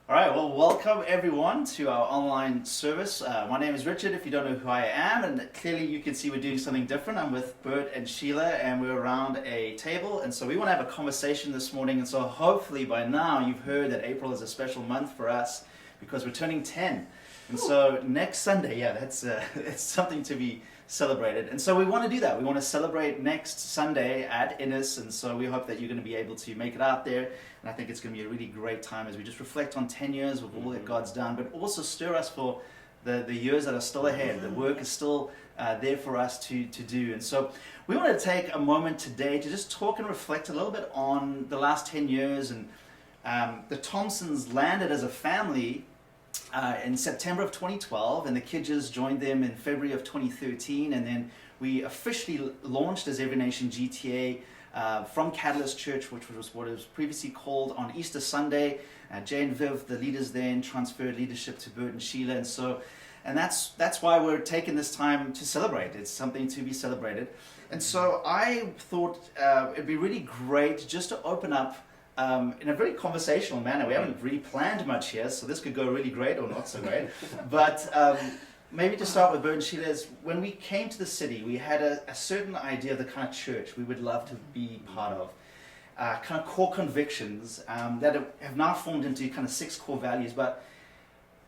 All right, well, welcome everyone to our online service. My name is Richard, if you don't know who I am, and clearly you can see we're doing something different. I'm with Bert and Sheila, and we're around a table, and so we want to have a conversation this morning, and so hopefully by now you've heard that April is a special month for us because we're turning 10. And so next Sunday, that's it's something to be celebrated. And so we want to do that. We want to celebrate next Sunday at Innis, and so we hope that you're going to be able to make it out there. And I think it's going to be a really great time as we just reflect on 10 years of all that God's done, but also stir us for the years that are still ahead. The work is still there for us to do. And so we want to take a moment today to just talk and reflect a little bit on the last 10 years. And the Thomsons landed as a family in September of 2012, and the Kidgers joined them in February of 2013, and then we officially launched as Every Nation GTA from Catalyst Church, which was what it was previously called, on Easter Sunday. Jay and Viv, the leaders then, transferred leadership to Bert and Sheila, and that's why we're taking this time to celebrate. It's something to be celebrated. And so I thought it'd be really great just to open up in a very conversational manner. We haven't really planned much here, so this could go really great or not so great. But maybe to start with Bert and Sheila, is when we came to the city, we had a certain idea of the kind of church we would love to be part of. Kind of core convictions that have now formed into kind of 6 core values. But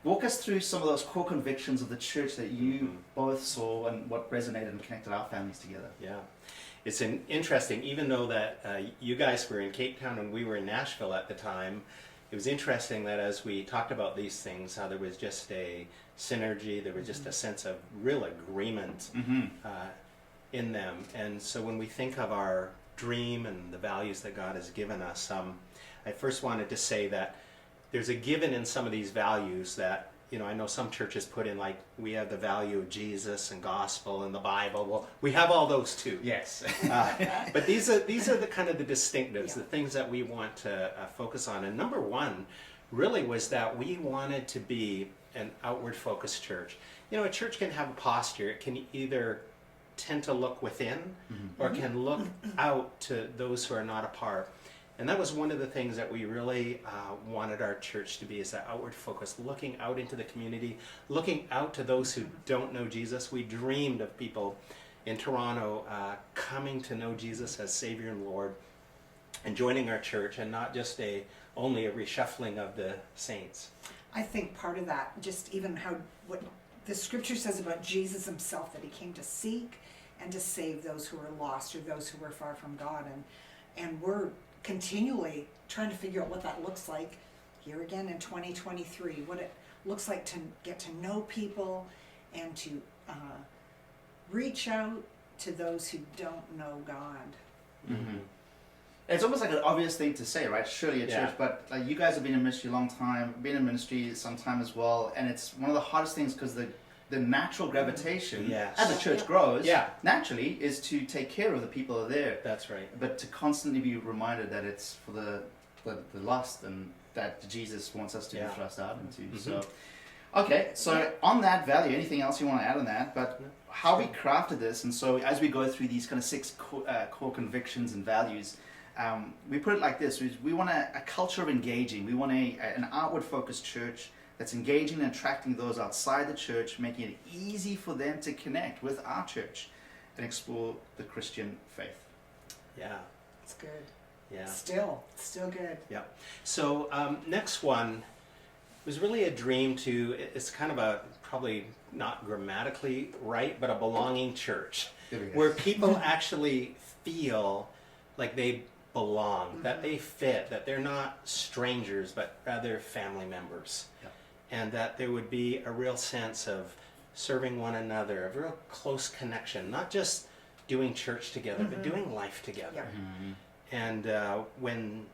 walk us through some of those core convictions of the church that you both saw and what resonated and connected our families together. Yeah. It's interesting, even though that you guys were in Cape Town and we were in Nashville at the time, it was interesting that as we talked about these things, how there was just a synergy, there was just a sense of real agreement in them. And so when we think of our dream and the values that God has given us, I first wanted to say that there's a given in some of these values that, I know some churches put in, like, we have the value of Jesus and gospel and the Bible. Well, we have all those too. Yes. But these are the kind of the distinctives, the things that we want to focus on. And number one really was that we wanted to be an outward focused church. A church can have a posture. It can either tend to look within or can look out to those who are not a part. And that was one of the things that we really wanted our church to be, is that outward focus, looking out into the community, looking out to those who don't know Jesus. We dreamed of people in Toronto coming to know Jesus as Savior and Lord and joining our church, and not just only a reshuffling of the saints. I think part of that, just even what the scripture says about Jesus himself, that he came to seek and to save those who are lost, or those who were far from God. And we're continually trying to figure out what that looks like here again in 2023, what it looks like to get to know people and to reach out to those who don't know God. It's almost like an obvious thing to say, right? Surely a church, but like, you guys have been in ministry a long time, been in ministry some time as well, and it's one of the hardest things because the natural gravitation as a church grows naturally is to take care of the people who are there. That's right. But to constantly be reminded that it's for the lost, and that Jesus wants us to be thrust out into. So, okay, so on that value, anything else you want to add on that? But how we crafted this, and so as we go through these kind of 6 core convictions and values, we put it like this: we want a culture of engaging. We want an outward focused church that's engaging and attracting those outside the church, making it easy for them to connect with our church and explore the Christian faith. Yeah. It's good. Yeah. Still good. Yeah. So next one was really a dream it's kind of probably not grammatically right, but a belonging church, where people actually feel like they belong, that they fit, that they're not strangers, but rather family members. Yeah. And that there would be a real sense of serving one another, a real close connection, not just doing church together, but doing life together. And when,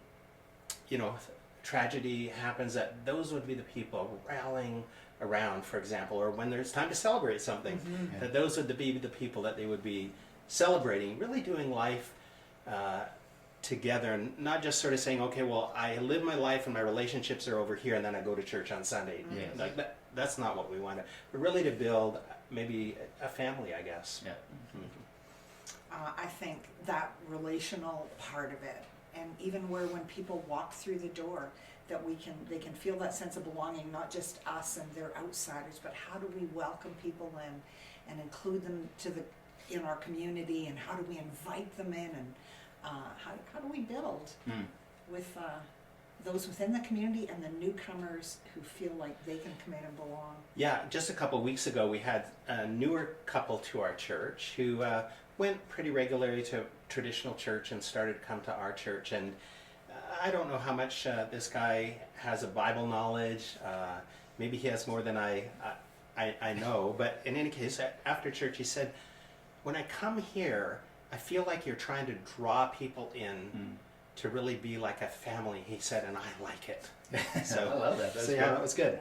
tragedy happens, that those would be the people rallying around, for example, or when there's time to celebrate something, that those would be the people that they would be celebrating, really doing life together, and not just sort of saying, okay, well, I live my life and my relationships are over here, and then I go to church on Sunday. Yes. Like that's not what we want. But really to build maybe a family, I guess. Yeah. I think that relational part of it and even where when people walk through the door, that they can feel that sense of belonging, not just us and they're outsiders, but how do we welcome people in and include them in our community, and how do we invite them in, and how do we build with those within the community and the newcomers who feel like they can come in and belong. Yeah, just a couple of weeks ago we had a newer couple to our church who went pretty regularly to traditional church and started to come to our church, and I don't know how much this guy has a Bible knowledge. Maybe he has more than I know, but in any case, after church he said, when I come here, I feel like you're trying to draw people in to really be like a family, he said, and I like it. So I love that. That's yeah, that was good.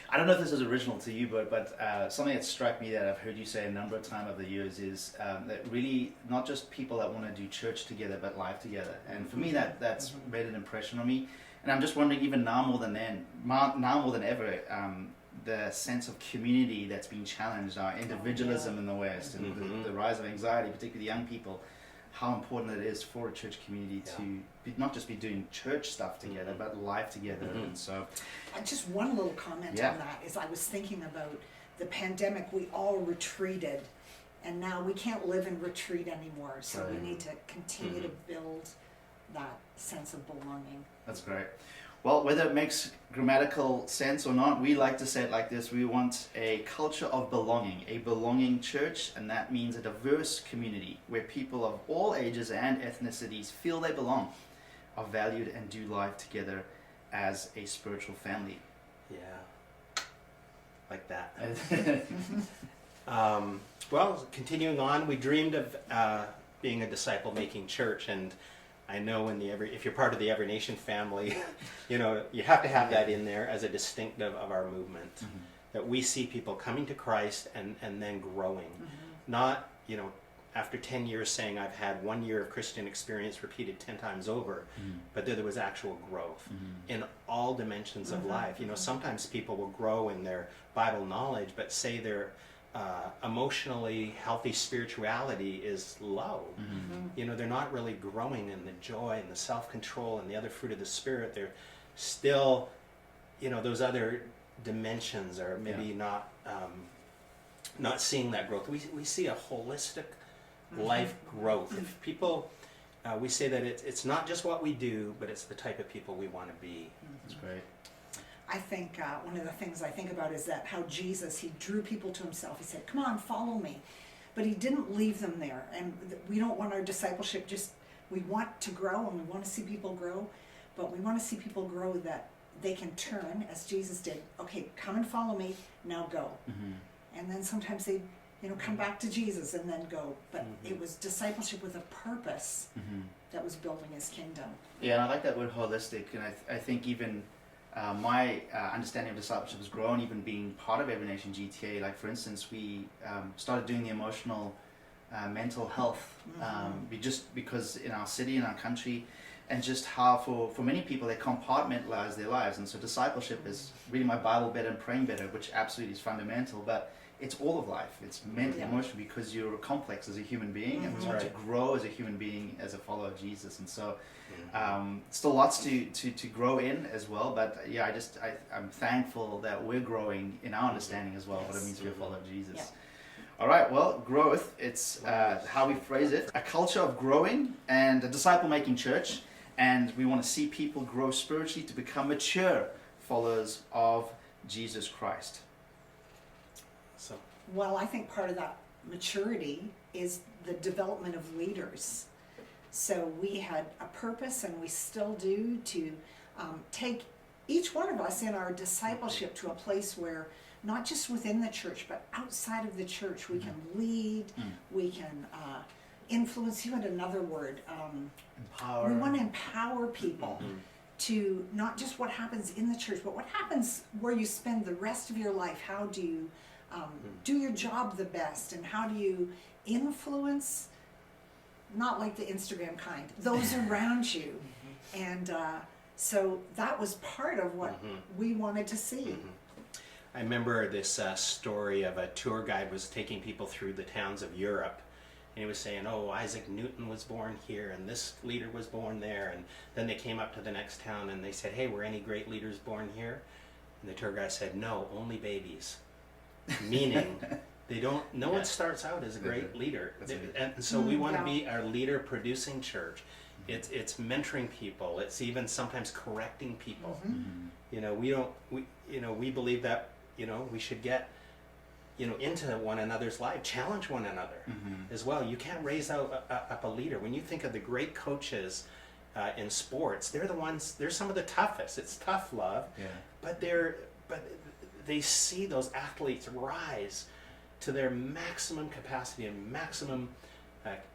I don't know if this is original to you, but something that struck me that I've heard you say a number of times over the years is that really not just people that want to do church together, but life together. And for me, that's made an impression on me. And I'm just wondering, even now more than ever, the sense of community that's been challenged, our individualism in the West, and the rise of anxiety, particularly young people, how important it is for a church community to not just be doing church stuff together, but life together. And so, just one little comment on that is, I was thinking about the pandemic. We all retreated, and now we can't live in retreat anymore. So we need to continue to build that sense of belonging. That's great. Well, whether it makes grammatical sense or not, we like to say it like this: we want a culture of belonging, a belonging church, and that means a diverse community where people of all ages and ethnicities feel they belong, are valued, and do life together as a spiritual family. Yeah, like that. Well, continuing on, we dreamed of being a disciple-making church, and I know if you're part of the Every Nation family, you have to have that in there as a distinctive of our movement, that we see people coming to Christ and then growing. Not, after 10 years saying I've had 1 year of Christian experience repeated 10 times over, but there was actual growth in all dimensions of life. Sometimes people will grow in their Bible knowledge, but say their emotionally healthy spirituality is low. They're not really growing in the joy and the self-control and the other fruit of the Spirit. They're still, those other dimensions are maybe not seeing that growth. We see a holistic life growth. If people, we say that it's not just what we do, but it's the type of people we want to be. That's great. I think one of the things I think about is that how Jesus, he drew people to himself. He said, come on, follow me. But he didn't leave them there. And we don't want our discipleship we want to grow, and we want to see people grow, but we want to see people grow that they can turn, as Jesus did. Okay, come and follow me, now go. And then sometimes they come back to Jesus and then go. But it was discipleship with a purpose that was building his kingdom. Yeah, and I like that word holistic, and I think even my understanding of discipleship has grown, even being part of Every Nation GTA. Like, for instance, we started doing the emotional mental health just because in our city, in our country, and just how for many people they compartmentalize their lives. And so discipleship is reading my Bible better and praying better, which absolutely is fundamental, but it's all of life. It's mental, emotional, because you're complex as a human being, and we want to grow as a human being, as a follower of Jesus. And so still lots to grow in as well, but yeah, I'm thankful that we're growing in our understanding as well, what it means to be a follower of Jesus. Yeah. All right, well, growth, it's how we phrase it. A culture of growing and a disciple-making church, and we want to see people grow spiritually to become mature followers of Jesus Christ. So, well, I think part of that maturity is the development of leaders. So we had a purpose, and we still do, to take each one of us in our discipleship to a place where not just within the church, but outside of the church, we can lead, we can influence. You had another word. Empower. We want to empower people to not just what happens in the church, but what happens where you spend the rest of your life. How do you do your job the best, and how do you influence, not like the Instagram kind, those around you. And so that was part of what we wanted to see. I remember this story of a tour guide was taking people through the towns of Europe, and he was saying, oh, Isaac Newton was born here, and this leader was born there, and then they came up to the next town and they said, hey, were any great leaders born here? And the tour guide said, no, only babies. Meaning, no one starts out as a great leader. And so we want to be our leader producing church. It's mentoring people. It's even sometimes correcting people. You know, we believe that, we should get, into one another's life, challenge one another as well. You can't raise up a leader. When you think of the great coaches in sports, they're some of the toughest. It's tough love, but they see those athletes rise to their maximum capacity and maximum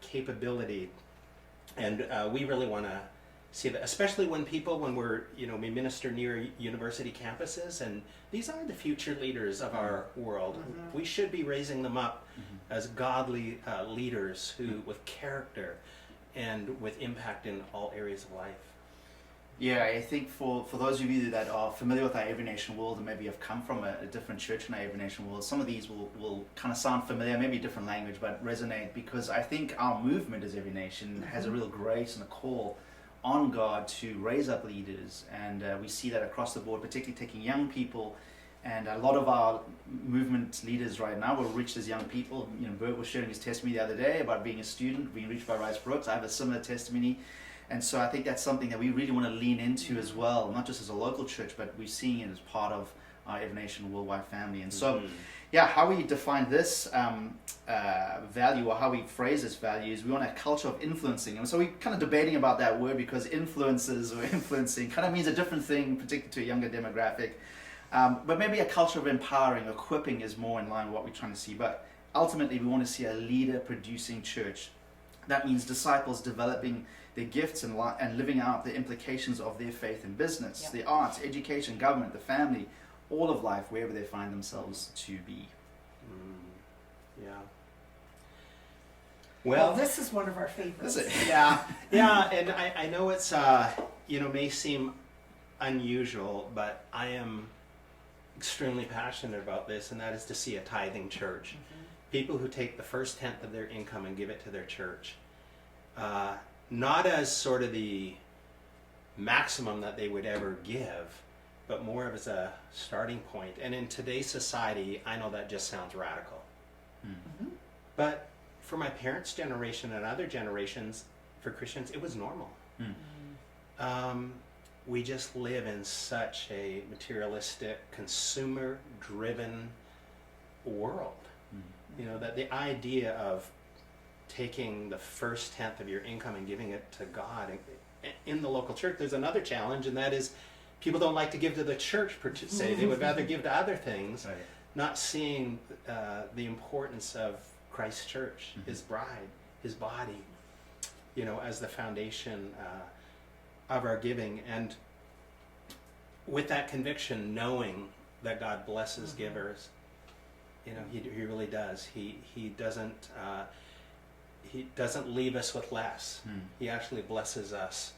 capability, and we really want to see that, especially when we minister near university campuses, and these are the future leaders of our world. We should be raising them up as godly leaders with character and with impact in all areas of life. Yeah, I think for those of you that are familiar with our Every Nation world and maybe have come from a different church in our Every Nation world, some of these will kind of sound familiar, maybe a different language, but resonate, because I think our movement as Every Nation has a real grace and a call on God to raise up leaders, and we see that across the board, particularly taking young people. And a lot of our movement leaders right now were reached as young people. Bert was sharing his testimony the other day about being a student, being reached by Rice Brooks. I have a similar testimony. And so I think that's something that we really want to lean into as well, not just as a local church, but we're seeing it as part of our Every Nation worldwide family. And so, how we define this value, or how we phrase this value, is we want a culture of influencing. And so we're kind of debating about that word, because influences or influencing kind of means a different thing, particularly to a younger demographic. But maybe a culture of empowering, equipping is more in line with what we're trying to see. But ultimately, we want to see a leader-producing church. That means disciples developing their gifts and living out the implications of their faith in business, the arts, education, government, the family, all of life, wherever they find themselves to be. Well, this is one of our favorites. Is it? Yeah, and I know it's may seem unusual, but I am extremely passionate about this, and that is to see a tithing church. People who take the first tenth of their income and give it to their church. Not as sort of the maximum that they would ever give, but more of as a starting point. And in today's society, I know that just sounds radical. But for my parents' generation and other generations, for Christians, it was normal. We just live in such a materialistic, consumer-driven world. That the idea of taking the first tenth of your income and giving it to God in the local church, there's another challenge, and that is people don't like to give to the church per se. They would rather give to other things, not seeing the importance of Christ's church, his bride, his body, as the foundation of our giving. And with that conviction, knowing that God blesses givers, he really does. He doesn't leave us with less. He actually blesses us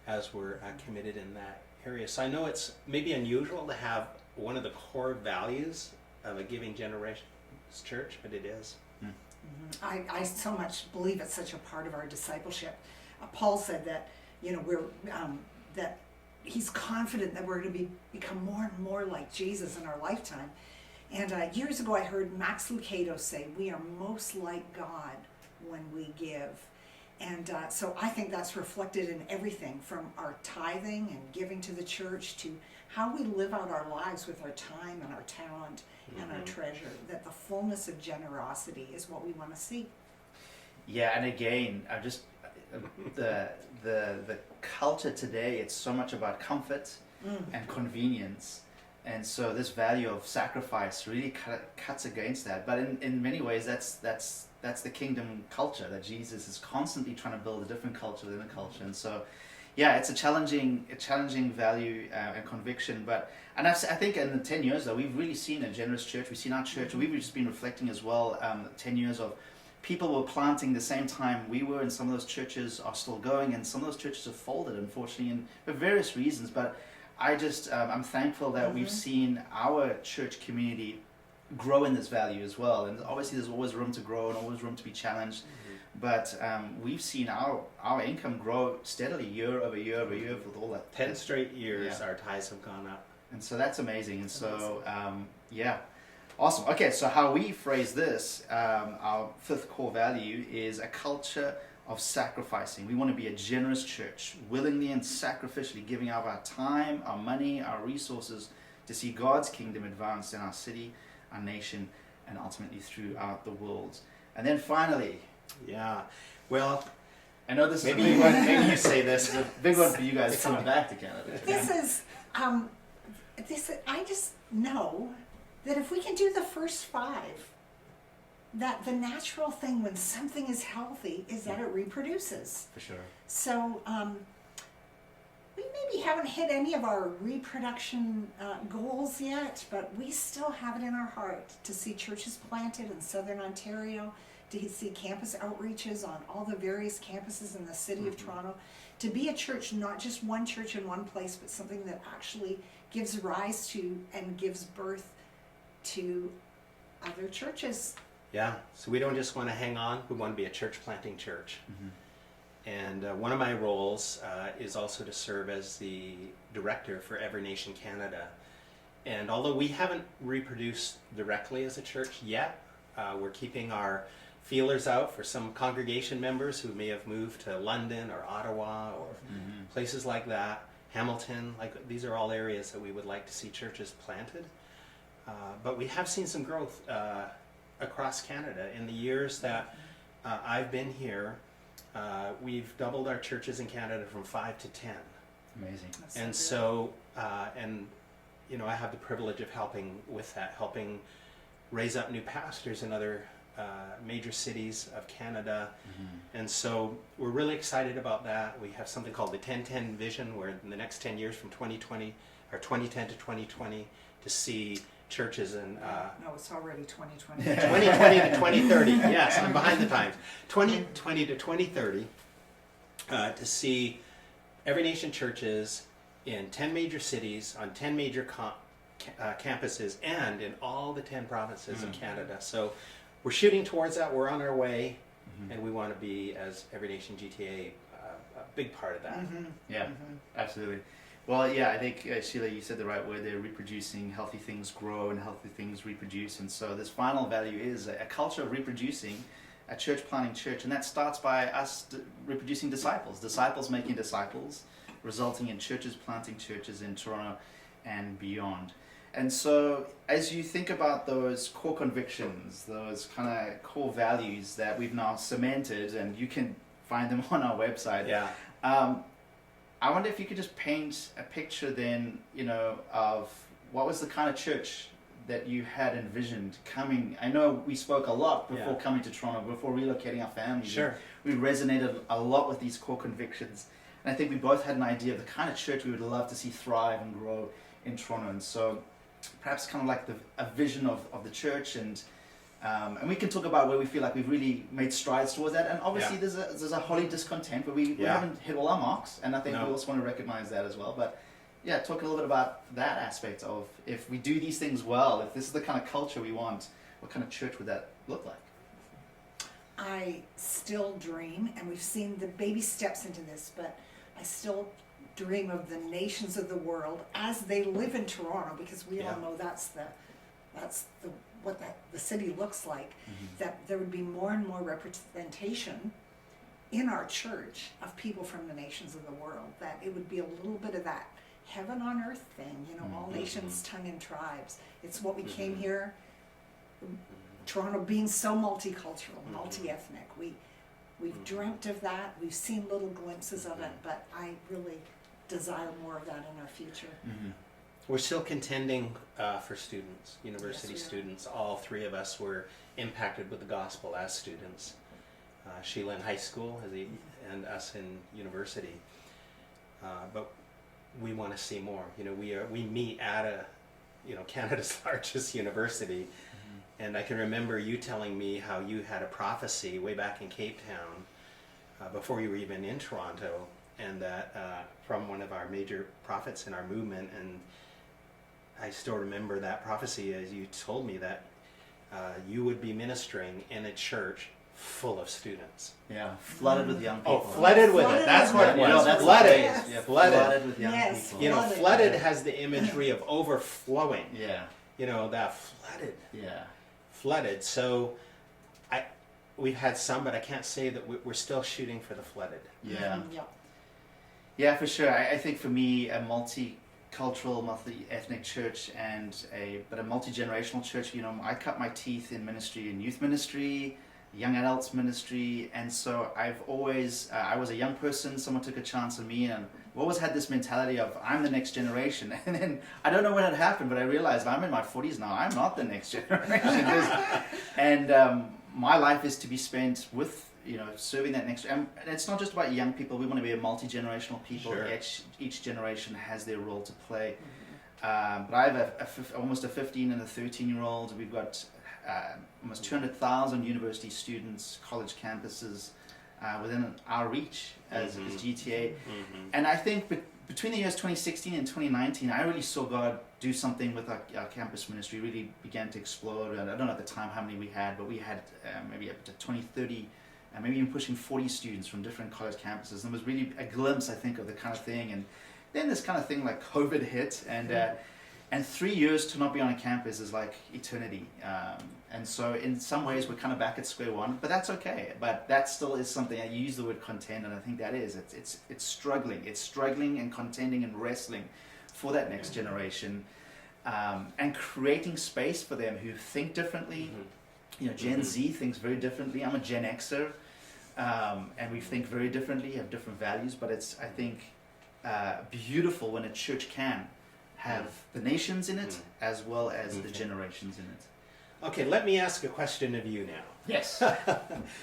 as we're committed in that area. So I know it's maybe unusual to have one of the core values of a giving generation's church, but it is. I so much believe it's such a part of our discipleship. Paul said that that he's confident that we're going to become more and more like Jesus in our lifetime. And years ago I heard Max Lucado say, we are most like God when we give. And so I think that's reflected in everything from our tithing and giving to the church to how we live out our lives with our time and our talent and our treasure, that the fullness of generosity is what we want to see. Yeah, and again, the culture today, it's so much about comfort and convenience. And so this value of sacrifice really cuts against that. But in many ways, that's the kingdom culture, that Jesus is constantly trying to build a different culture within a culture. And so, yeah, it's a challenging value and conviction. And I think in the 10 years, though, we've really seen a generous church. We've seen our church. We've just been reflecting as well 10 years of people were planting the same time we were, and some of those churches are still going, and some of those churches have folded, unfortunately, and for various reasons. But I'm thankful that we've seen our church community grow in this value as well. And obviously there's always room to grow and always room to be challenged. but we've seen our income grow steadily year over year over year with all that. 10 straight years, Yeah. our tithes have gone up. And so that's amazing. And so, yeah, awesome. Okay, so how we phrase this, our fifth core value is a culture of sacrificing. We want to be a generous church, willingly and sacrificially giving of our time, our money, our resources to see God's kingdom advanced in our city, our nation, and ultimately throughout the world. And then finally, Yeah. Well, I know this maybe is a big you, one. maybe you say this. This is a big one for you guys coming back to Canada. This is, I just know that if we can do the first 5, that the natural thing when something is healthy is that it reproduces. For sure. So we maybe haven't hit any of our reproduction goals yet, but we still have it in our heart to see churches planted in Southern Ontario, to see campus outreaches on all the various campuses in the city of Toronto, to be a church, not just one church in one place, but something that actually gives rise to and gives birth to other churches. Yeah, so we don't just want to hang on, we want to be a church planting church. And one of my roles is also to serve as the director for Every Nation Canada. And although we haven't reproduced directly as a church yet, we're keeping our feelers out for some congregation members who may have moved to London or Ottawa or places like that, Hamilton. Like these are all areas that we would like to see churches planted. But we have seen some growth across Canada. In the years that I've been here, we've doubled our churches in Canada from 5 to 10. Amazing. And so, and you know, I have the privilege of helping with that, helping raise up new pastors in other major cities of Canada. And so we're really excited about that. We have something called the 10-10 vision, where in the next 10 years from 2020 or 2010 to 2020 to see churches in No, it's already 2020. 2020 to 2030. Yes, I'm behind the times. 2020 to 2030 to see Every Nation churches in 10 major cities on 10 major campuses and in all the 10 provinces of Canada. So we're shooting towards that. We're on our way, and we want to be, as Every Nation GTA, a big part of that. Yeah, absolutely. Well, yeah, I think, Sheila, you said the right word there, reproducing. Healthy things grow and healthy things reproduce. And so this final value is a culture of reproducing, a church planting church. And that starts by us reproducing disciples, disciples making disciples, resulting in churches planting churches in Toronto and beyond. And so as you think about those core convictions, those kind of core values that we've now cemented, and you can find them on our website. Yeah. I wonder if you could just paint a picture then, you know, of what was the kind of church that you had envisioned coming. I know we spoke a lot before coming to Toronto, before relocating our families. Sure. We resonated a lot with these core convictions. And I think we both had an idea of the kind of church we would love to see thrive and grow in Toronto. And so perhaps kind of like a vision of the church, and we can talk about where we feel like we've really made strides towards that. And obviously there's a holy discontent where we haven't hit all our marks, and I think we also want to recognize that as well. But yeah, talk a little bit about that aspect of, if we do these things well, if this is the kind of culture we want, what kind of church would that look like? I still dream, and we've seen the baby steps into this, but I still dream of the nations of the world as they live in Toronto, because we all know that's what the city looks like. That there would be more and more representation in our church of people from the nations of the world. That it would be a little bit of that heaven on earth thing, you know, all nations, tongue, and tribes. It's what we came here. Toronto being so multicultural, multi-ethnic, we've dreamt of that. We've seen little glimpses of it, but I really desire more of that in our future. We're still contending for students, university Yes, we are. students. All 3 of us were impacted with the gospel as students. Sheila in high school and us in university. But we want to see more. You know, we meet at Canada's largest university. And I can remember you telling me how you had a prophecy way back in Cape Town before you were even in Toronto, and that from one of our major prophets in our movement. And I still remember that prophecy as you told me that you would be ministering in a church full of students. Yeah, flooded with young people. Oh, flooded with it. That's what it You know, was. that's Flooded. the Yes. phrase. Yeah, Flooded. flooded with young Yes. people. You know, Flooded. flooded has the imagery of overflowing. Yeah, You know, that flooded. yeah. Flooded. So we've had some, but I can't say that we're still shooting for the flooded. Yeah. Yeah. Yeah, for sure. I think for me, a multicultural, multi-ethnic church but a multi-generational church, you know, I cut my teeth in ministry, in youth ministry, young adults ministry, and so I've always, I was a young person, someone took a chance on me, and I've always had this mentality of, I'm the next generation, and then, I don't know when it happened, but I realized I'm in my 40s now, I'm not the next generation, and my life is to be spent with, you know, serving that next, and it's not just about young people. We want to be a multi-generational people. Sure. Each generation has their role to play. But I have almost a 15 and a 13-year-old. We've got almost 200,000 university students, college campuses within our reach as GTA. And I think between the years 2016 and 2019, I really saw God do something with our campus ministry. Really began to explode. And I don't know at the time how many we had, but we had maybe up to 20, 30, and maybe even pushing 40 students from different college campuses. And it was really a glimpse, I think, of the kind of thing. And then this kind of thing like COVID hit, and 3 years to not be on a campus is like eternity. And so in some ways we're kind of back at square one, but that's okay. But that still is something. I use the word contend, and I think that is it's struggling. It's struggling and contending and wrestling for that next generation, and creating space for them who think differently. You know, Gen Z thinks very differently. I'm a Gen Xer, and we think very differently, have different values. But it's, I think, beautiful when a church can have the nations in it as well as the generations in it. Okay, let me ask a question of you now. Yes.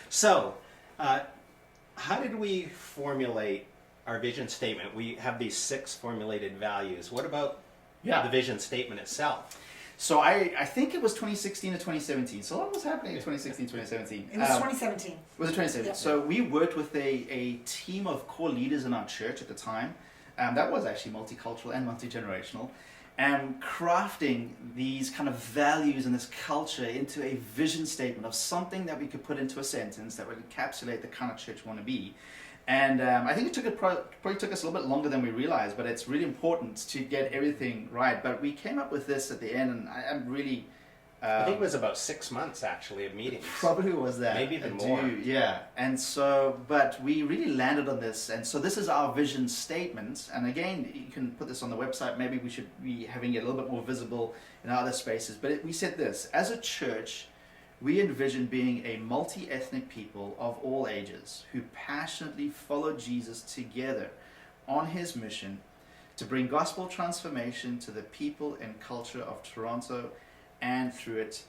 So, how did we formulate our vision statement? We have these 6 formulated values. What about the vision statement itself? So I think it was 2016 to 2017. So what was happening in 2016, 2017? It was 2017. Was it 2017? Yeah. So we worked with a team of core leaders in our church at the time. That was actually multicultural and multi-generational. And crafting these kind of values and this culture into a vision statement of something that we could put into a sentence that would encapsulate the kind of church we want to be. And I think probably took us a little bit longer than we realized, but it's really important to get everything right. But we came up with this at the end, and I'm really... I think it was about 6 months, actually, of meetings. Probably was that. Maybe even more. Yeah. And so, but we really landed on this. And so this is our vision statement. And again, you can put this on the website. Maybe we should be having it a little bit more visible in other spaces. But we said this: as a church, we envision being a multi-ethnic people of all ages who passionately follow Jesus together on his mission to bring gospel transformation to the people and culture of Toronto and through it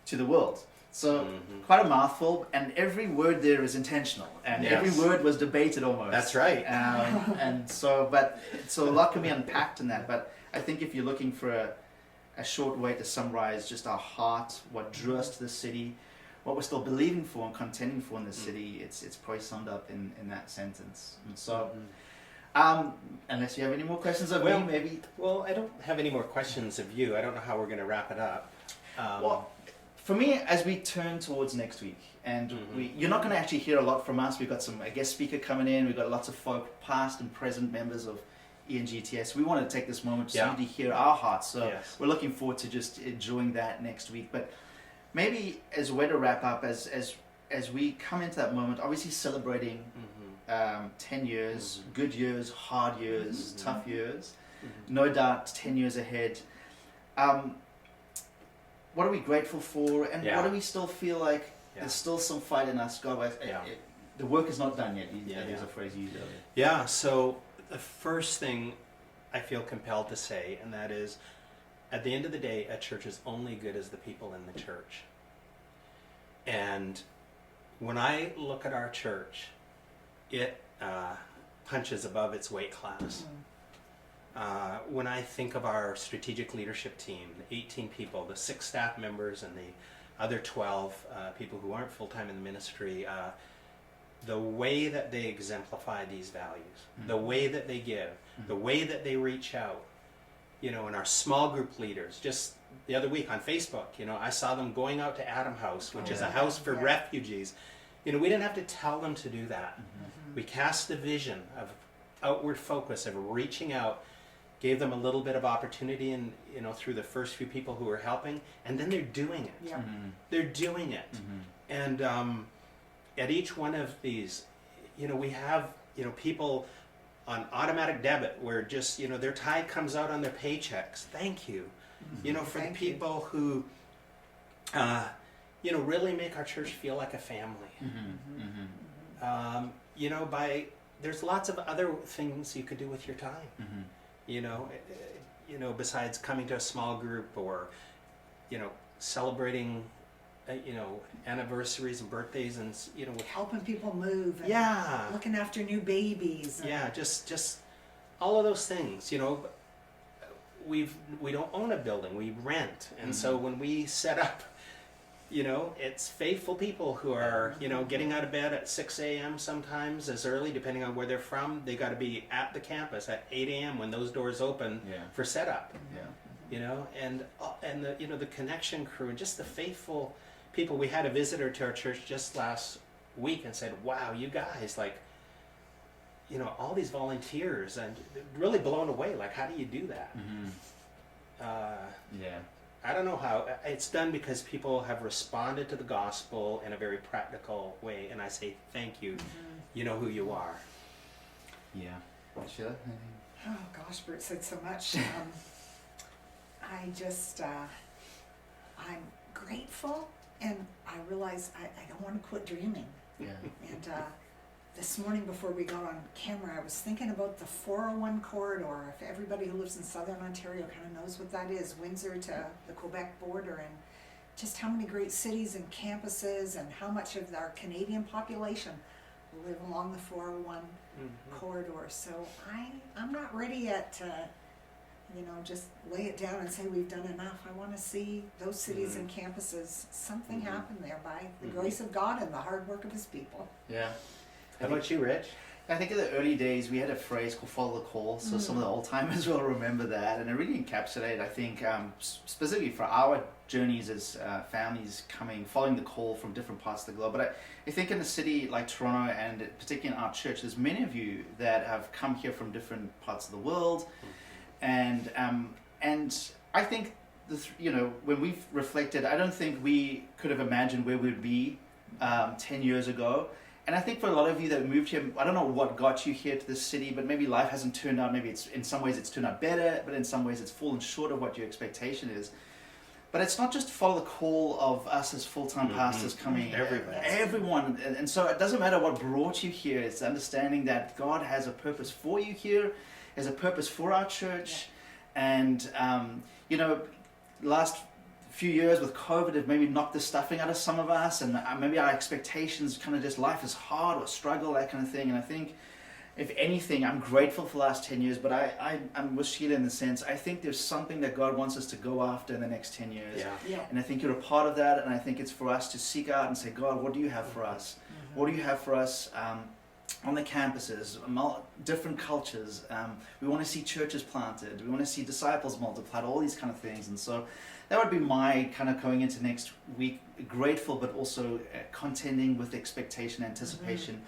to the world. So quite a mouthful, and every word there is intentional, and every word was debated almost. That's right. And so a lot can be unpacked in that. But I think if you're looking for a short way to summarize just our heart, what drew us to the city, what we're still believing for and contending for in the city, it's probably summed up in that sentence. And so, unless you have any more questions of me, maybe. Well, I don't have any more questions of you. I don't know how we're going to wrap it up. Well, for me, as we turn towards next week, and you're not going to actually hear a lot from us. We've got some guest speaker coming in. We've got lots of folk, past and present members of ENGTS. We want to take this moment to hear our hearts. So we're looking forward to just enjoying that next week. But maybe as a way to wrap up, as we come into that moment, obviously celebrating 10 years, good years, hard years, tough years, no doubt 10 years ahead. What are we grateful for, and what do we still feel like there's still some fight in us? God, the work is not done yet. There's a phrase you used earlier. Yeah, so the first thing I feel compelled to say, and that is, at the end of the day, a church is only good as the people in the church. And when I look at our church, it punches above its weight class. When I think of our strategic leadership team, the 18 people, the 6 staff members, and the other 12 people who aren't full-time in the ministry, the way that they exemplify these values, the way that they give, the way that they reach out, and our small group leaders, just the other week on Facebook, I saw them going out to Adam House, which is a house for refugees, You know, we didn't have to tell them to do that. We cast the vision of outward focus, of reaching out, gave them a little bit of opportunity, and you know, through the first few people who were helping, and then they're doing it. Yeah. They're doing it, and at each one of these, you know, we have, you know, people on automatic debit where just, you know, their tithe comes out on their paychecks. Thank you. You know, for Thank the people who, you know, really make our church feel like a family. You know, there's lots of other things you could do with your time. You know, besides coming to a small group or, you know, celebrating, you know, anniversaries and birthdays, and you know, Helping people move. And yeah, looking after new babies. And yeah, just all of those things. You know, we don't own a building, we rent, and so when we set up, you know, it's faithful people who are, you know, getting out of bed at 6 a.m. sometimes as early, depending on where they're from. They got to be at the campus at 8 a.m. when those doors open for setup. You know, and the, you know, the connection crew and just the faithful people. We had a visitor to our church just last week and said, "Wow, you guys, like, you know, all these volunteers," and really blown away. Like, how do you do that? I don't know how. It's done because people have responded to the gospel in a very practical way, and I say thank you. You know who you are. Yeah. Sheila? oh gosh, Bert said so much. I just, I'm grateful, and I realize I don't want to quit dreaming. Yeah. And this morning before we got on camera, I was thinking about the 401 corridor. If everybody who lives in southern Ontario kind of knows what that is, Windsor to the Quebec border, and just how many great cities and campuses and how much of our Canadian population live along the 401 corridor. So I'm not ready yet to, you know, just lay it down and say we've done enough. I want to see those cities and campuses, something happen there by the grace of God and the hard work of His people. Yeah. How about you, Rich? I think in the early days we had a phrase called "follow the call," so some of the old timers will remember that, and it really encapsulated, I think, specifically for our journeys as families following the call from different parts of the globe. But I think in a city like Toronto, and particularly in our church, there's many of you that have come here from different parts of the world, and I think you know, when we've reflected, I don't think we could have imagined where we'd be 10 years ago. And I think for a lot of you that moved here, I don't know what got you here to this city, but maybe life hasn't turned out, maybe it's in some ways it's turned out better, but in some ways it's fallen short of what your expectation is. But it's not just follow the call of us as full-time pastors coming, everyone. And so it doesn't matter what brought you here, it's understanding that God has a purpose for you here, has a purpose for our church. And, you know, last few years with COVID have maybe knocked the stuffing out of some of us, and maybe our expectations kind of just life is hard or struggle, that kind of thing. And I think, if anything, I'm grateful for the last 10 years, but I'm with Sheila in the sense, I think there's something that God wants us to go after in the next 10 years. And I think you're a part of that, and I think it's for us to seek out and say, God, what do you have for us? What do you have for us on the campuses, different cultures? We want to see churches planted. We want to see disciples multiplied, all these kind of things. And so that would be my kind of going into next week, grateful, but also contending with expectation, anticipation,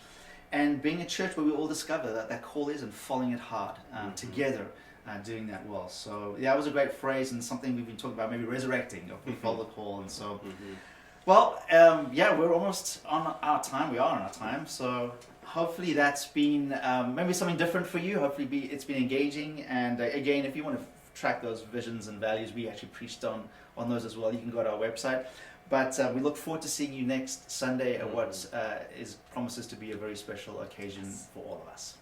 and being a church where we all discover that that call is and following it hard together, doing that well. So yeah, it was a great phrase and something we've been talking about, maybe resurrecting, we follow the call. And so, well, yeah, we're almost on our time. We are on our time. So hopefully that's been maybe something different for you. Hopefully it's been engaging. And again, if you want to track those visions and values, we actually preached on those as well. You can go to our website. But we look forward to seeing you next Sunday at what promises to be a very special occasion for all of us.